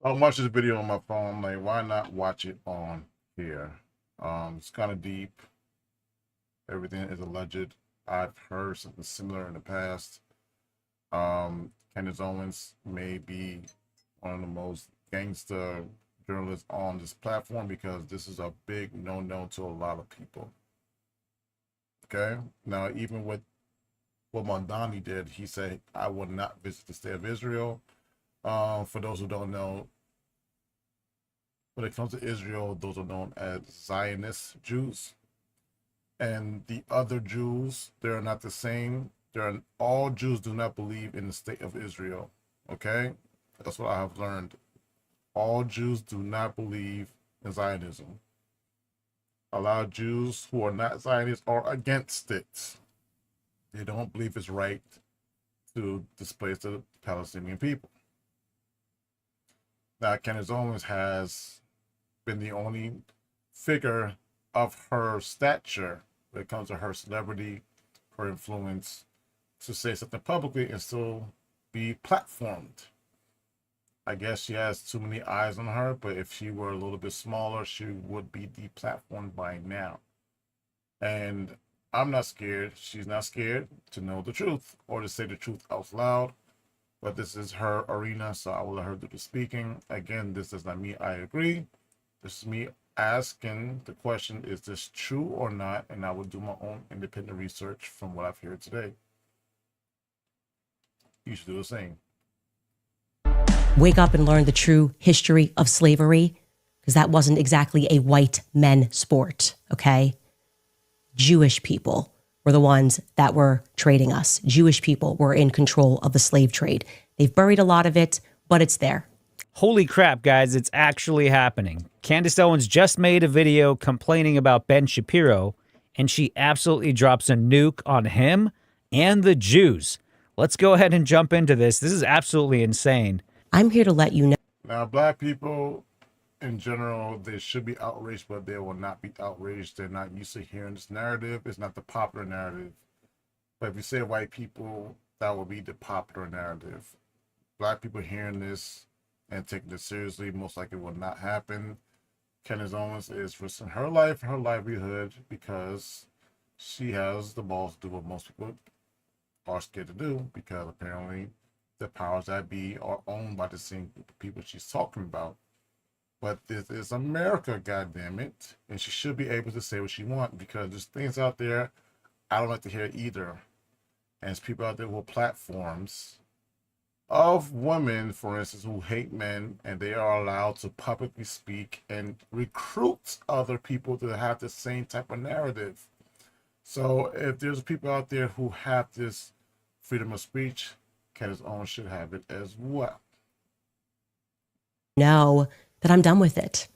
I'll watch this video on my phone. I'm like, why not watch it on here? It's kind of deep. Everything is alleged. I've heard something similar in the past. Candace Owens may be one of the most gangster journalists on this platform because this is a big no-no to a lot of people. Okay? Now, even with what Mondani did, he said, I will not visit the state of Israel. For those who don't know, when it comes to Israel, those are known as Zionist Jews. And the other Jews, they're not the same. All Jews do not believe in the state of Israel. Okay? That's what I have learned. All Jews do not believe in Zionism. A lot of Jews who are not Zionists are against it. They don't believe it's right to displace the Palestinian people. Now, Candace Owens has been the only figure of her stature when it comes to her celebrity, her influence, to say something publicly and still be platformed. I guess she has too many eyes on her, but if she were a little bit smaller, she would be deplatformed by now. And I'm not scared. She's not scared to know the truth or to say the truth out loud. But this is her arena, so I will let her do the speaking. Again, this does not mean I agree. This is me asking the question, is this true or not? And I will do my own independent research from what I've heard today. You should do the same. Wake up and learn the true history of slavery, because that wasn't exactly a white men sport, okay? Jewish people were the ones that were trading us. Jewish people were in control of the slave trade. They've buried a lot of it, but it's there. Holy crap, guys, it's actually happening. Candace Owens just made a video complaining about Ben Shapiro, and she absolutely drops a nuke on him and the Jews. Let's go ahead and jump into this. This is absolutely insane. I'm here to let you know. Now, black people in general, they should be outraged, but they will not be outraged. They're not used to hearing this narrative. It's not the popular narrative. But if you say white people, that will be the popular narrative. Black people hearing this and taking this seriously, most likely will not happen. Candace Owens is risking her life, her livelihood, because she has the balls to do what most people are scared to do, because apparently the powers that be are owned by the same group of people she's talking about. But this is America, goddammit, and she should be able to say what she wants, because there's things out there I don't like to hear either. And there's people out there with platforms of women, for instance, who hate men, and they are allowed to publicly speak and recruit other people to have the same type of narrative. So if there's people out there who have this freedom of speech, Candace Owens should have it as well. Know that I'm done with it.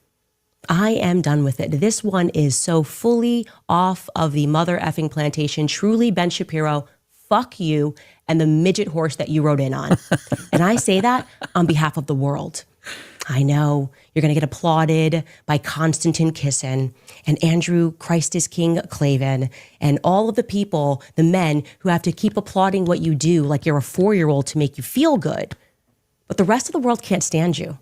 I am done with it. This one is so fully off of the mother effing plantation. Truly, Ben Shapiro, fuck you and the midget horse that you rode in on. And I say that on behalf of the world. I know you're going to get applauded by Konstantin Kisin and Andrew Christ is King Clavin and all of the people, the men who have to keep applauding what you do like you're a 4-year-old to make you feel good. But the rest of the world can't stand you.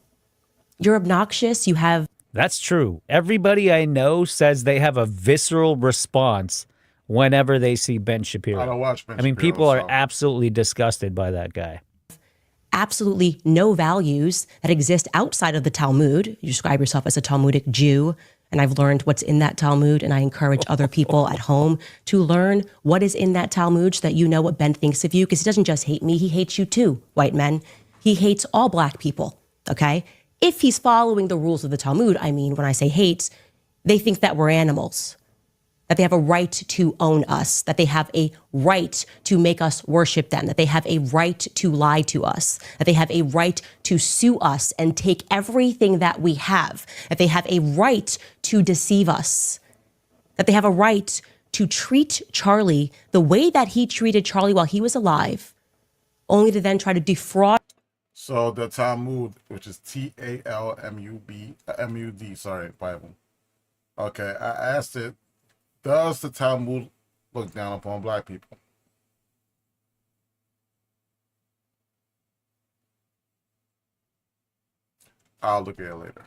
You're obnoxious. You have... That's true. Everybody I know says they have a visceral response whenever they see Ben Shapiro. I don't watch Ben Shapiro. I mean, people are absolutely disgusted by that guy. Absolutely no values that exist outside of the Talmud. You describe yourself as a Talmudic Jew, and I've learned what's in that Talmud, and I encourage other people at home to learn what is in that Talmud so that you know what Ben thinks of you, because he doesn't just hate me, he hates you too, white men. He hates all black people, okay? If he's following the rules of the Talmud, I mean, when I say hates, they think that we're animals, that they have a right to own us, that they have a right to make us worship them, that they have a right to lie to us, that they have a right to sue us and take everything that we have, that they have a right to deceive us, that they have a right to treat Charlie the way that he treated Charlie while he was alive, only to then try to defraud. So the Talmud, which is Talmud, sorry, Bible. Okay, I asked it, does the Talmud look down upon black people? I'll look at it later.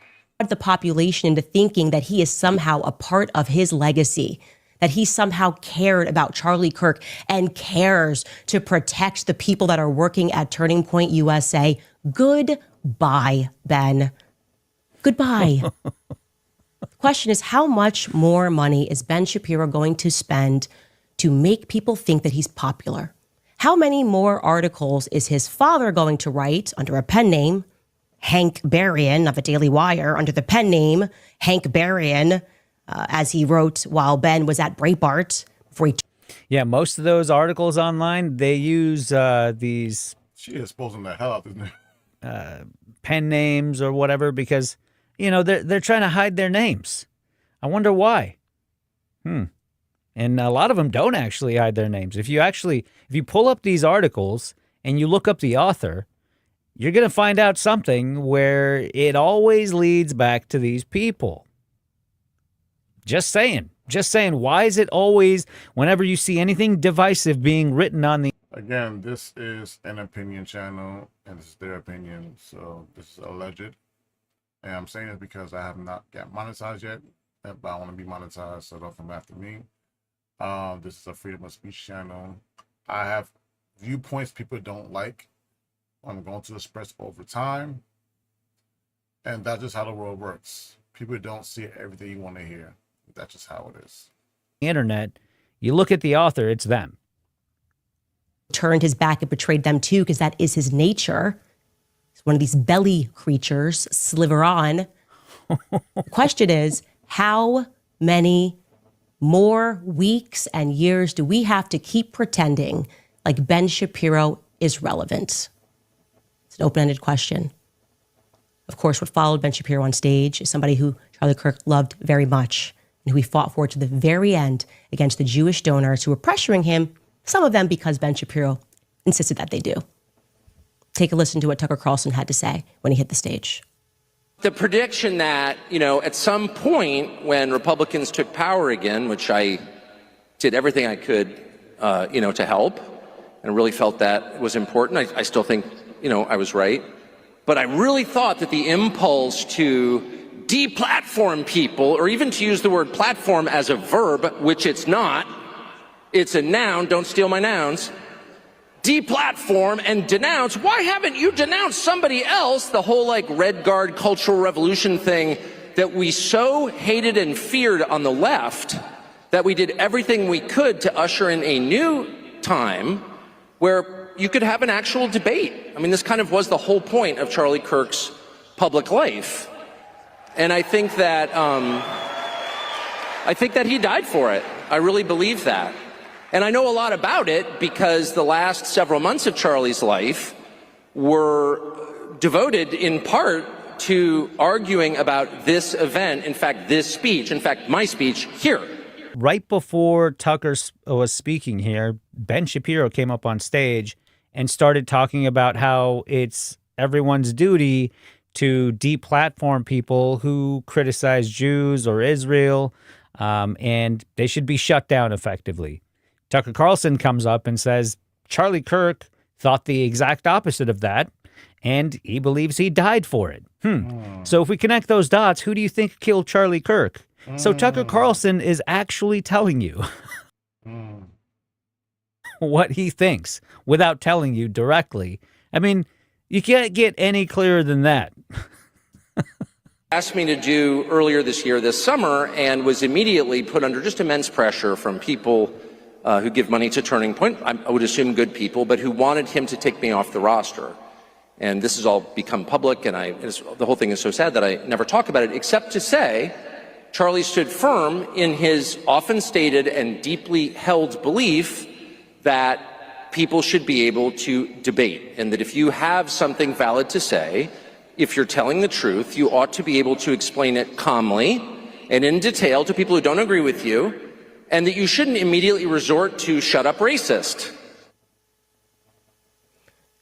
The population into thinking that he is somehow a part of his legacy, that he somehow cared about Charlie Kirk and cares to protect the people that are working at Turning Point USA. Goodbye, Ben. Goodbye. The question is, how much more money is Ben Shapiro going to spend to make people think that he's popular? How many more articles is his father going to write under a pen name, Hank Berrien of the Daily Wire, under the pen name Hank Berrien, as he wrote while Ben was at Breitbart before he... Yeah, most of those articles online, they use these She is exposing the hell out of this name. pen names or whatever because, you know, they're trying to hide their names. I wonder why. And a lot of them don't actually hide their names. If you pull up these articles and you look up the author, you're going to find out something where it always leads back to these people. Just saying. Why is it always, whenever you see anything divisive being written on the... Again, this is an opinion channel, and this is their opinion, so this is alleged. And I'm saying it because I have not got monetized yet, but I want to be monetized, so don't come after me. This is a freedom of speech channel. I have viewpoints people don't like. I'm going to express over time, and that's just how the world works. People don't see everything you want to hear. That's just how it is. internet, you look at the author, it's them. Turned his back and betrayed them too, because that is his nature. He's one of these belly creatures, sliver on. The question is, how many more weeks and years do we have to keep pretending like Ben Shapiro is relevant? It's an open-ended question. Of course, what followed Ben Shapiro on stage is somebody who Charlie Kirk loved very much and who he fought for to the very end against the Jewish donors who were pressuring him, some of them because Ben Shapiro insisted that they do. Take a listen to what Tucker Carlson had to say when he hit the stage. The prediction that, at some point when Republicans took power again, which I did everything I could, to help, and really felt that was important. I still think, I was right. But I really thought that the impulse to deplatform people, or even to use the word platform as a verb, which it's not, it's a noun, don't steal my nouns, deplatform and denounce. Why haven't you denounced somebody else? The whole Red Guard cultural revolution thing that we so hated and feared on the left that we did everything we could to usher in a new time where you could have an actual debate. I mean, this kind of was the whole point of Charlie Kirk's public life. And I think that he died for it. I really believe that. And I know a lot about it because the last several months of Charlie's life were devoted in part to arguing about this event, in fact, this speech, in fact, my speech here. Right before Tucker was speaking here, Ben Shapiro came up on stage and started talking about how it's everyone's duty to deplatform people who criticize Jews or Israel, and they should be shut down effectively. Tucker Carlson comes up and says Charlie Kirk thought the exact opposite of that, and he believes he died for it. So if we connect those dots, who do you think killed Charlie Kirk? So Tucker Carlson is actually telling you what he thinks without telling you directly. I mean, you can't get any clearer than that. Asked me to do earlier this year, this summer, and was immediately put under just immense pressure from people who give money to Turning Point, I would assume good people, but who wanted him to take me off the roster. And this has all become public, and the whole thing is so sad that I never talk about it, except to say Charlie stood firm in his often stated and deeply held belief that people should be able to debate, and that if you have something valid to say, if you're telling the truth, you ought to be able to explain it calmly and in detail to people who don't agree with you, and that you shouldn't immediately resort to shut up racist.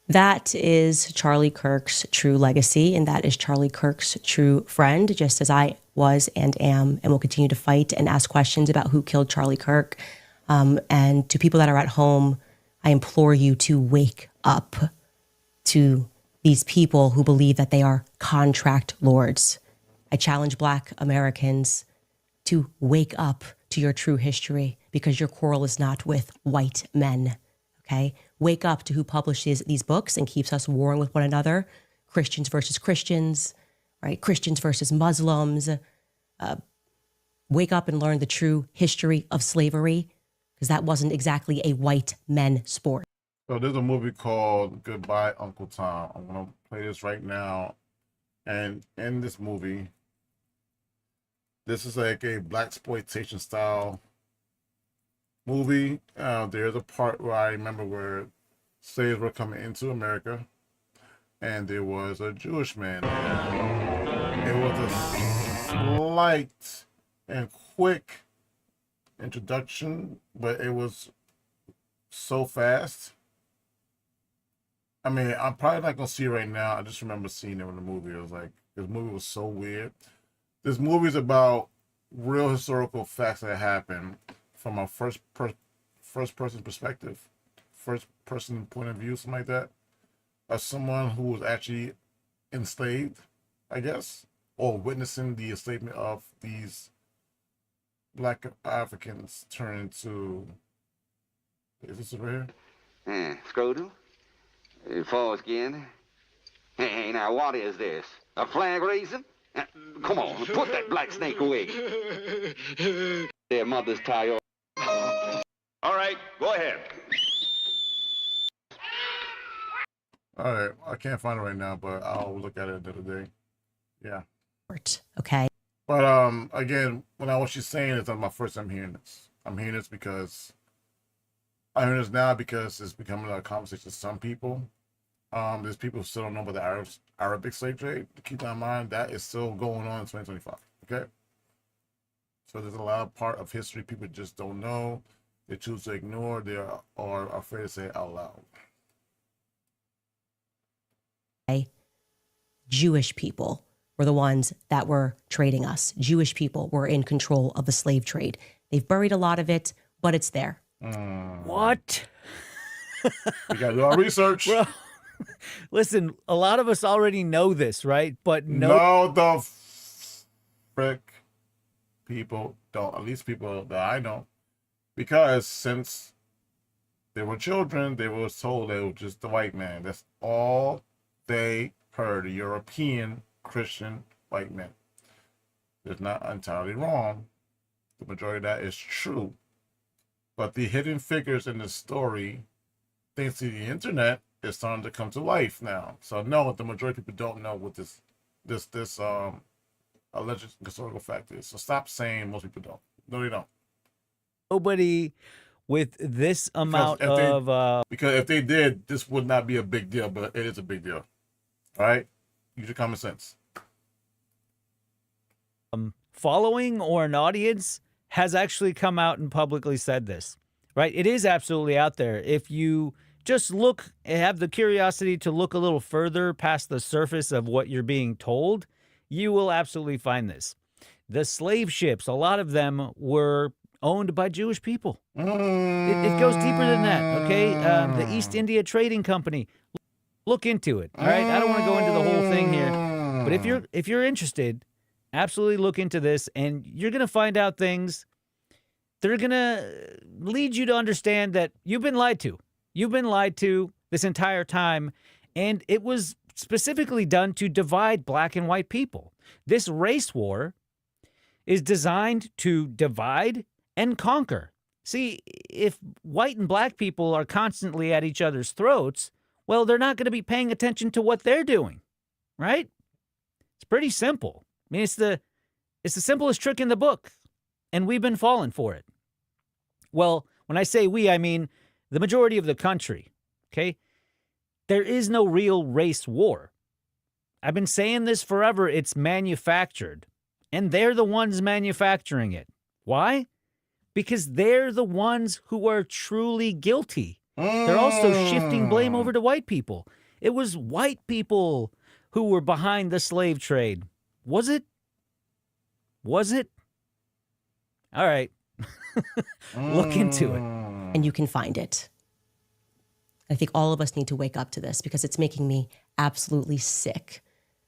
That is Charlie Kirk's true legacy, and that is Charlie Kirk's true friend, just as I was and am and will continue to fight and ask questions about who killed Charlie Kirk. And to people that are at home, I implore you to wake up to these people who believe that they are contract lords. I challenge Black Americans to wake up to your true history, because your quarrel is not with white men, okay? Wake up to who publishes these books and keeps us warring with one another. Christians versus Christians, right? Christians versus Muslims. Wake up and learn the true history of slavery, because that wasn't exactly a white men sport. So there's a movie called Goodbye, Uncle Tom. I'm going to play this right now. And in this movie, this is like a blaxploitation style movie. There's a part where I remember where slaves were coming into America, and there was a Jewish man there. It was a slight and quick introduction, but it was so fast. I mean, I'm probably not gonna see it right now. I just remember seeing it in the movie. It was like, this movie was so weird. This movie is about real historical facts that happened from a first person perspective, first person point of view, something like that, of someone who was actually enslaved, I guess, or witnessing the enslavement of these Black Africans turn into. Is this over here? Scrotum? Foreskin? Hey, now what is this? A flag raisin? Come on, put that black snake away. Their mothers tie your... All right, go ahead. All right, I can't find it right now, but I'll look at it another day. Yeah. Okay. But again, what she's saying is not my first time hearing this. I'm hearing this because I'm hearing this now because it's becoming a conversation to some people. There's people who still don't know about the Arabic slave trade. Keep that in mind, that is still going on in 2025. Okay. So there's a lot of part of history people just don't know. They choose to ignore. They are afraid to say it out loud. Jewish people were the ones that were trading us. Jewish people were in control of the slave trade. They've buried a lot of it, but it's there. What? We got to do our research. Bro, listen, a lot of us already know this, right? But no, the frick people don't. At least people that I know, because since they were children, they were told they were just the white man. That's all they heard. A European Christian white man. It's not entirely wrong. The majority of that is true. But the hidden figures in the story, thanks to the internet, is starting to come to life now. So no, the majority of people don't know what this alleged historical fact is. So stop saying most people don't. No, they don't. nobody with this amount Because if they did, this would not be a big deal, but it is a big deal. All right? Use your common sense. following or an audience has actually come out and publicly said this, right? It is absolutely out there. If you just look, have the curiosity to look a little further past the surface of what you're being told, you will absolutely find this. The slave ships, a lot of them were owned by Jewish people. It goes deeper than that, okay? The East India Trading Company, look into it, all right? I don't want to go into the whole thing here, but if you're interested, absolutely look into this, and you're going to find out things that are going to lead you to understand that you've been lied to. You've been lied to this entire time, and it was specifically done to divide black and white people. This race war is designed to divide and conquer. See, if white and black people are constantly at each other's throats, well, they're not going to be paying attention to what they're doing, right? It's pretty simple. I mean, it's the simplest trick in the book, and we've been falling for it. Well, when I say we, I mean the majority of the country, okay? There is no real race war. I've been saying this forever. It's manufactured, and they're the ones manufacturing it. Why? Because they're the ones who are truly guilty. They're also shifting blame over to white people. It was white people who were behind the slave trade. Was it? Was it? All right. Look into it. And you can find it. I think all of us need to wake up to this because it's making me absolutely sick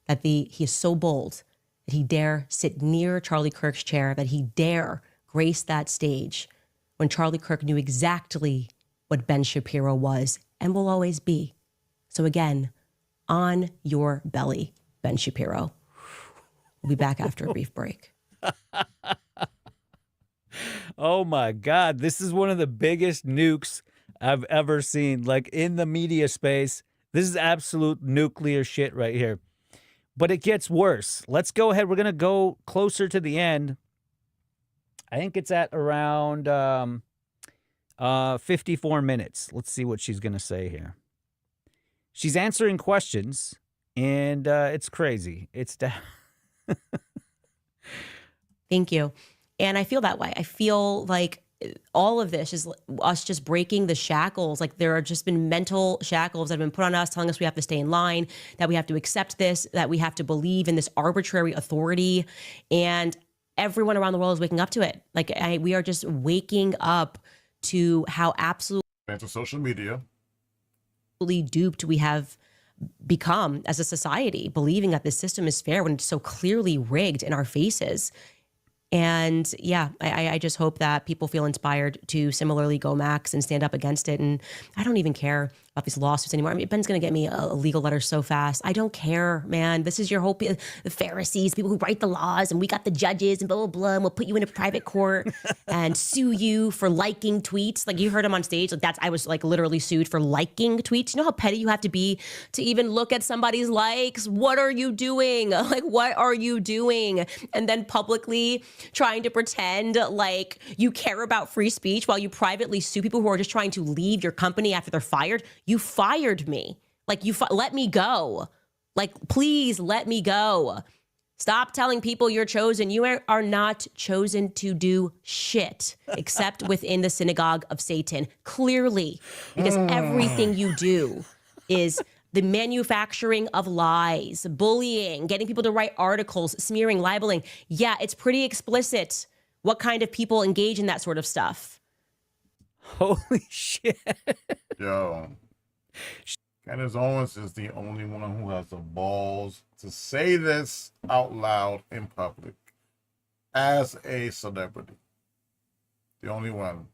that he is so bold that he dare sit near Charlie Kirk's chair, that he dare grace that stage when Charlie Kirk knew exactly what Ben Shapiro was and will always be. So again, on your belly, Ben Shapiro. We'll be back after a brief break. Oh my God, this is one of the biggest nukes I've ever seen. Like in the media space, this is absolute nuclear shit right here. But it gets worse. Let's go ahead. We're going to go closer to the end. I think it's at around 54 minutes. Let's see what she's going to say here. She's answering questions, and it's crazy. It's Thank you. And I feel that way. I feel like all of this is us just breaking the shackles. Like there have just been mental shackles that have been put on us, telling us we have to stay in line, that we have to accept this, that we have to believe in this arbitrary authority. And everyone around the world is waking up to it. Like we are just waking up to how absolutely social media duped we have become as a society, believing that this system is fair when it's so clearly rigged in our faces. And yeah, I just hope that people feel inspired to similarly go max and stand up against it. And I don't even care about these lawsuits anymore. I mean, Ben's going to get me a legal letter so fast. I don't care, man. This is your hope. The Pharisees, people who write the laws, and we got the judges and blah, blah, blah. And we'll put you in a private court and sue you for liking tweets. Like you heard him on stage. Like I was like literally sued for liking tweets. You know how petty you have to be to even look at somebody's likes? What are you doing? Like, what are you doing? And then publicly trying to pretend like you care about free speech while you privately sue people who are just trying to leave your company after they're fired. You fired me. Like let me go. Like, please let me go. Stop telling people you're chosen. You are not chosen to do shit except within the synagogue of Satan. Clearly, because everything you do is the manufacturing of lies, bullying, getting people to write articles, smearing, libeling. Yeah, it's pretty explicit what kind of people engage in that sort of stuff. Holy shit. Yo, Candace Owens is the only one who has the balls to say this out loud in public as a celebrity. The only one.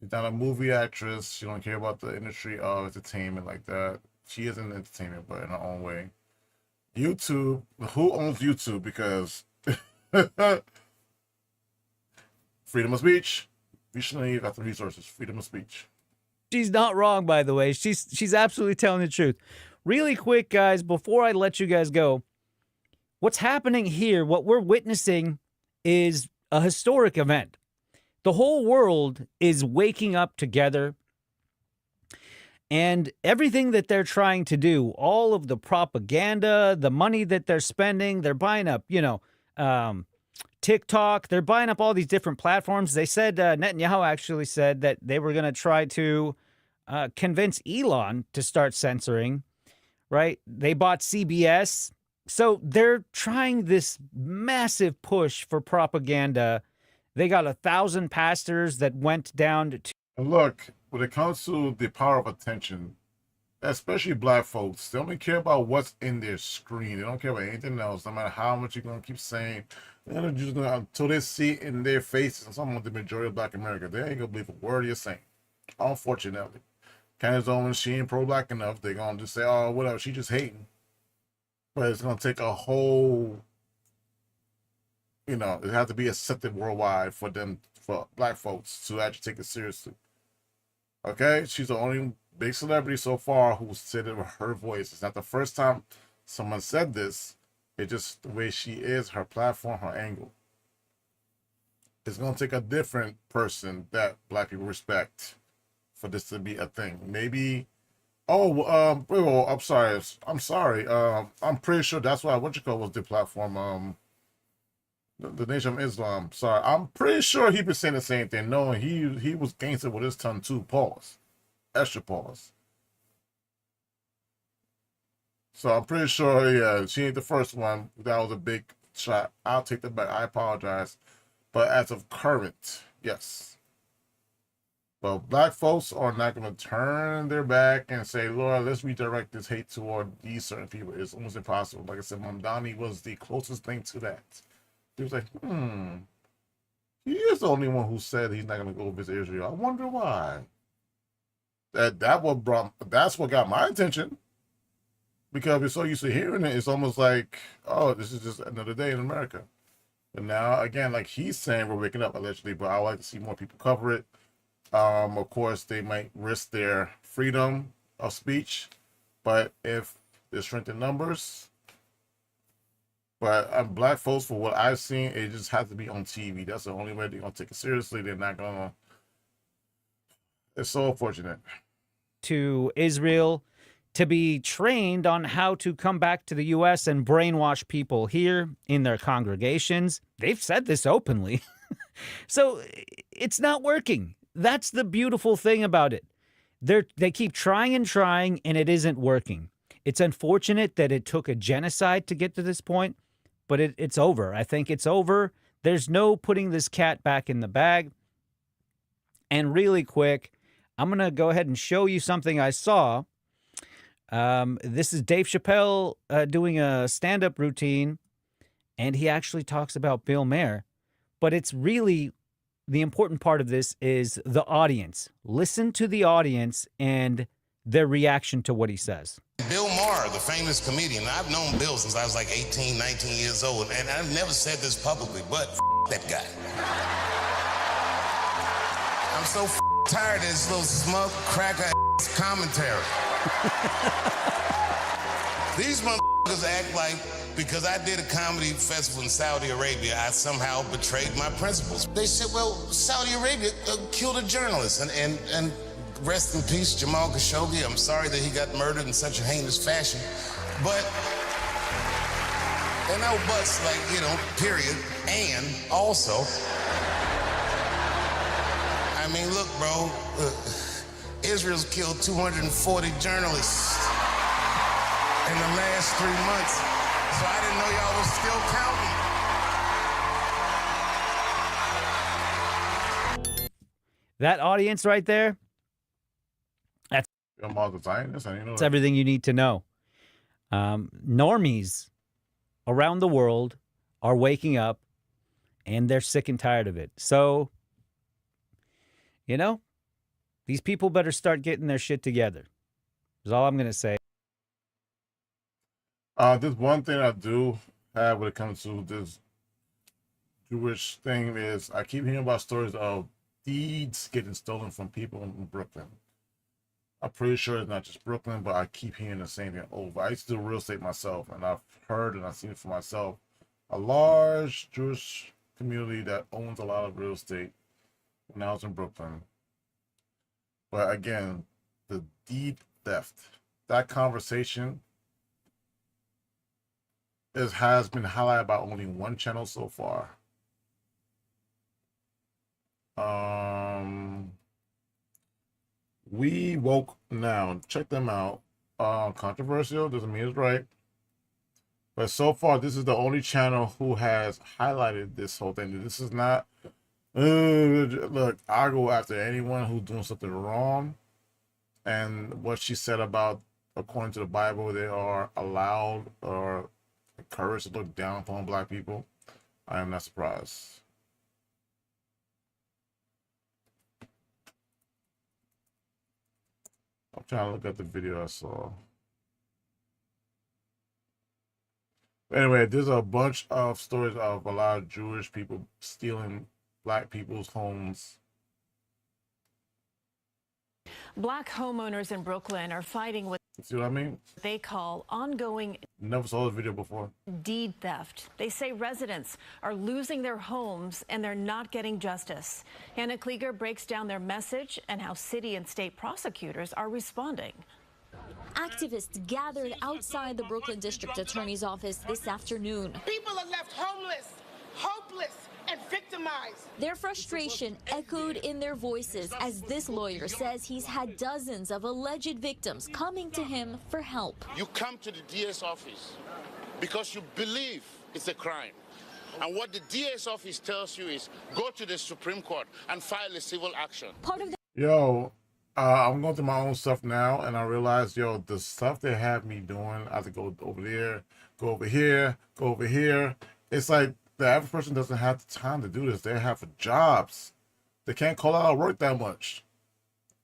She's not a movie actress. She don't care about the industry of entertainment like that. She is in entertainment, but in her own way. YouTube, who owns YouTube? Because freedom of speech. Recently, you got the resources. Freedom of speech. She's not wrong, by the way. She's absolutely telling the truth. Really quick, guys, before I let you guys go, what's happening here, what we're witnessing is a historic event. The whole world is waking up together, and everything that they're trying to do, all of the propaganda, the money that they're spending, they're buying up, TikTok, they're buying up all these different platforms. They said, Netanyahu actually said that they were going to try to convince Elon to start censoring, right? They bought CBS. So they're trying this massive push for propaganda. They got 1,000 pastors that went down to... And look, when it comes to the power of attention, especially black folks, they only care about what's in their screen. They don't care about anything else, no matter how much you're going to keep saying. They're just gonna, until they see it in their faces, and some of the majority of black America, they ain't going to believe a word you're saying. Unfortunately. Candace Owens, she ain't pro-black enough. They're going to just say, oh, whatever, she just hating. But it's going to take a whole, it has to be accepted worldwide for black folks to actually take it seriously. Okay? She's the only big celebrity so far who said it with her voice. It's not the first time someone said this. It's just the way she is, her platform, her angle. It's going to take a different person that black people respect for this to be a thing. Maybe, I'm sorry. I'm pretty sure that's why was the platform, the Nation of Islam. Sorry, I'm pretty sure he been saying the same thing. No, he was gangster with his tongue too. Pause. Extra pause. So I'm pretty sure, yeah, she ain't the first one. That was a big shot. I'll take that back. I apologize. But as of current, yes. But black folks are not going to turn their back and say, Lord, let's redirect this hate toward these certain people. It's almost impossible. Like I said, Mamdani was the closest thing to that. He was like, he is the only one who said he's not going to go visit Israel. I wonder why. That's what got my attention. Because we're so used to hearing it, it's almost like, oh, this is just another day in America. But now, again, like he's saying, we're waking up allegedly, but I would like to see more people cover it. Of course, they might risk their freedom of speech, but if there's strength in numbers, but black folks, for what I've seen, it just has to be on TV. That's the only way they're gonna take it seriously. They're not gonna. It's so unfortunate. To Israel to be trained on how to come back to the U.S. and brainwash people here in their congregations. They've said this openly. So it's not working. That's the beautiful thing about it. They keep trying and trying, and it isn't working. It's unfortunate that it took a genocide to get to this point, but it's over. I think it's over. There's no putting this cat back in the bag. And really quick, I'm going to go ahead and show you something I saw. This is Dave Chappelle doing a stand-up routine, and he actually talks about Bill Maher. But it's really, the important part of this is the audience. Listen to the audience and their reaction to what he says. Bill Maher, the famous comedian. I've known Bill since I was like 18, 19 years old, and I've never said this publicly, but that guy. I'm so tired of this little smug cracker commentary. These motherfuckers act like because I did a comedy festival in Saudi Arabia, I somehow betrayed my principles. They said, well, Saudi Arabia killed a journalist, and rest in peace, Jamal Khashoggi. I'm sorry that he got murdered in such a heinous fashion, but and no buts, like, you know, period. And also, I mean, look, bro, Israel's killed 240 journalists in the last 3 months. So I didn't know y'all was still counting. That audience right there, that's everything you need to know. Normies around the world are waking up, and they're sick and tired of it. So, you know, these people better start getting their shit together. That's all I'm going to say. There's one thing I do have when it comes to this Jewish thing is I keep hearing about stories of deeds getting stolen from people in Brooklyn. I'm pretty sure it's not just Brooklyn, but I keep hearing the same thing over. I used to do real estate myself, and I've heard and I've seen it for myself. A large Jewish community that owns a lot of real estate when I was in Brooklyn. But again, the deed theft, that conversation has been highlighted by only one channel so far. We Woke Now. Check them out. Controversial, doesn't mean it's right. But so far, this is the only channel who has highlighted this whole thing. This is not, look, I go after anyone who's doing something wrong. And what she said about, according to the Bible, they are allowed or encouraged to look down upon black people. I am not surprised. I'm trying to look at the video I saw. Anyway, there's a bunch of stories of a lot of Jewish people stealing black people's homes. Black homeowners in Brooklyn are fighting with See what I mean? what they call ongoing Never saw this video before. deed theft. They say residents are losing their homes and they're not getting justice. Hannah Klieger breaks down their message and how city and state prosecutors are responding. Activists gathered outside the Brooklyn District Attorney's office this afternoon. People are left homeless, hopeless, and victimized. Their frustration echoed in their voices as this lawyer says he's had dozens of alleged victims coming to him for help. You come to the DA's office because you believe it's a crime. And what the DA's office tells you is go to the Supreme Court and file a civil action. Part of Yo, I'm going through my own stuff now, and I realize, yo, the stuff they have me doing, I have to go over there, go over here, go over here. It's like the average person doesn't have the time to do this. They have jobs. They can't call out of work that much.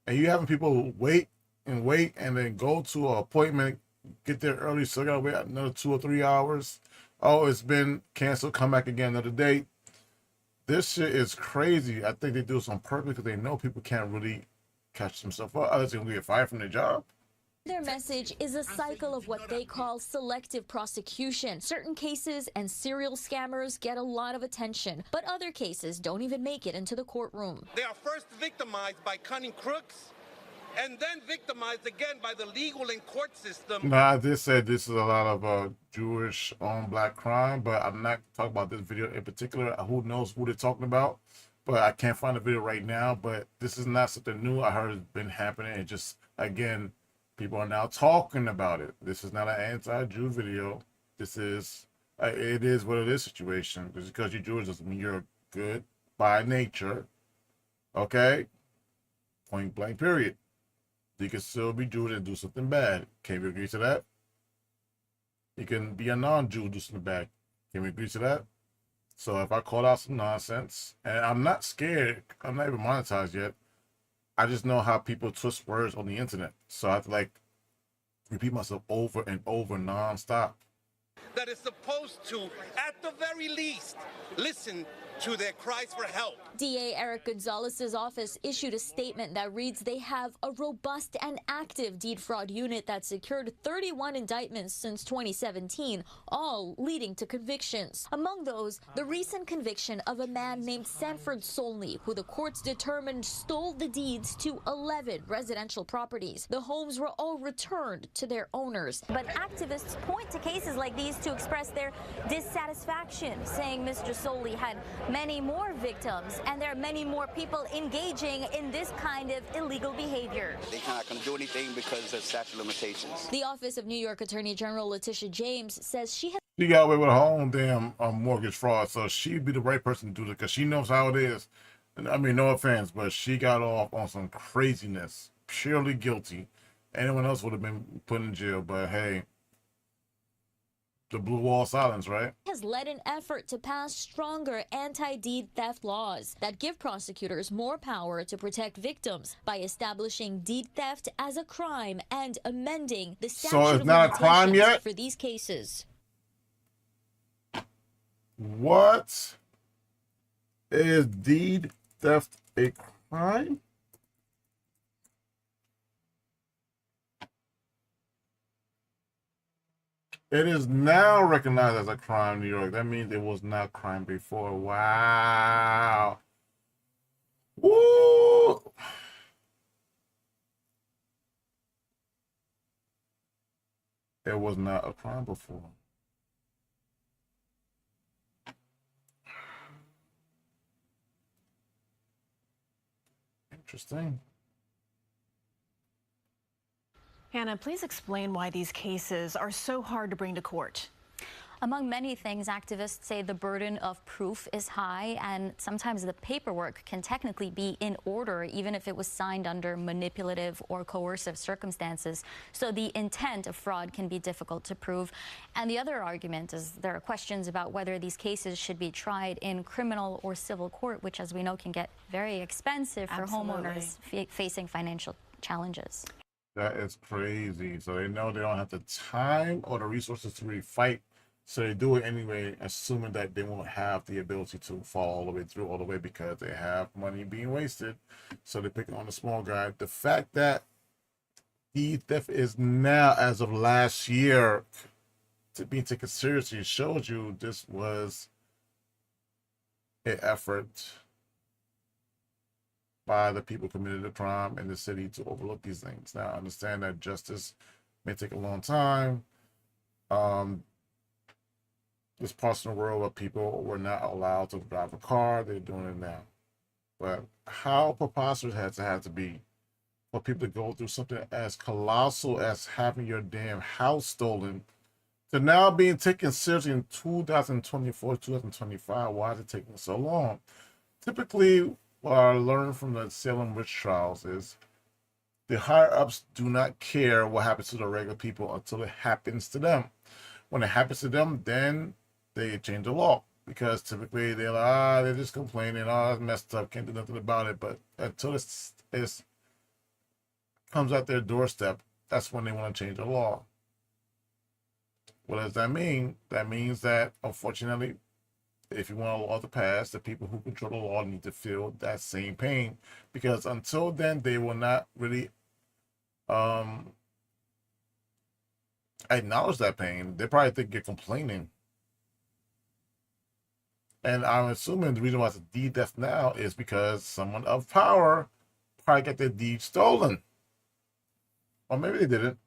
And you having people wait and then go to an appointment, get there early, so gotta wait another 2 or 3 hours. Oh, it's been canceled, come back again another day. This shit is crazy. I think they do this on purpose because they know people can't really catch themselves up. Others gonna get fired from their job. Their message is a cycle of what they call selective prosecution. Certain cases and serial scammers get a lot of attention, but other cases don't even make it into the courtroom. They are first victimized by cunning crooks and then victimized again by the legal and court system. Now, I did say this is a lot of Jewish on black crime, but I'm not talking about this video in particular. Who knows who they're talking about? But I can't find the video right now. But this is not something new. I heard it's been happening. It just, again, people are now talking about it. This is not an anti-Jew video. This is, it is what it is situation. Just because you're Jewish doesn't mean you're good by nature. Okay? Point blank, period. You can still be Jewish and do something bad. Can we agree to that? You can be a non-Jew, do something bad. Can we agree to that? So if I call out some nonsense, and I'm not scared, I'm not even monetized yet. I just know how people twist words on the internet. So I have to like repeat myself over and over nonstop. That is supposed to, at the very least, listen to their cries for help. DA Eric Gonzalez's office issued a statement that reads they have a robust and active deed fraud unit that secured 31 indictments since 2017, all leading to convictions. Among those, the recent conviction of a man named Sanford Solney, who the courts determined stole the deeds to 11 residential properties. The homes were all returned to their owners. But activists point to cases like these to express their dissatisfaction, saying Mr. Solney had many more victims, and there are many more people engaging in this kind of illegal behavior. They're not going to do anything because of statute of limitations. The Office of New York Attorney General Letitia James says she has got away with her own damn mortgage fraud, so she'd be the right person to do it because she knows how it is. And I mean, no offense, but she got off on some craziness, purely guilty. Anyone else would have been put in jail, but hey, the blue wall silence, right? Has led an effort to pass stronger anti-deed theft laws that give prosecutors more power to protect victims by establishing deed theft as a crime and amending the statute So it's of not a crime limitations yet? for these cases. What? Is deed theft a crime? It is now recognized as a crime in New York. That means it was not crime before. Wow. Woo! It was not a crime before. Interesting. Hannah, please explain why these cases are so hard to bring to court. Among many things, activists say the burden of proof is high, and sometimes the paperwork can technically be in order, even if it was signed under manipulative or coercive circumstances. So the intent of fraud can be difficult to prove. And the other argument is there are questions about whether these cases should be tried in criminal or civil court, which, as we know, can get very expensive for homeowners facing financial challenges. That is crazy. So they know they don't have the time or the resources to really fight. So they do it anyway, assuming that they won't have the ability to follow all the way through, all the way, because they have money being wasted. So they pick on the small guy. The fact that deed theft is now, as of last year, to be taken seriously shows you this was an effort by the people committed the crime in the city to overlook these things. Now, I understand that justice may take a long time. There's parts in the world where people were not allowed to drive a car. They're doing it now. But how preposterous has it had to be for people to go through something as colossal as having your damn house stolen to now being taken seriously in 2024, 2025? Why is it taking so long? Typically, what I learned from the Salem witch trials is the higher ups do not care what happens to the regular people until it happens to them. When it happens to them, then they change the law, because typically they're like, they're just complaining, it's messed up, can't do nothing about it. But until it's comes at their doorstep, that's when they want to change the law. What does that mean? That means that, unfortunately, if you want a law to pass, the people who control the law need to feel that same pain, because until then, they will not really acknowledge that pain. They probably think you're complaining. And I'm assuming the reason why it's a deed theft now is because someone of power probably got their deed stolen. Or maybe they didn't.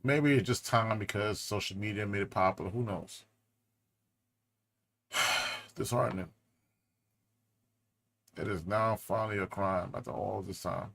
Maybe it's just time because social media made it popular. Who knows? Disheartening. It is now finally a crime after all this time.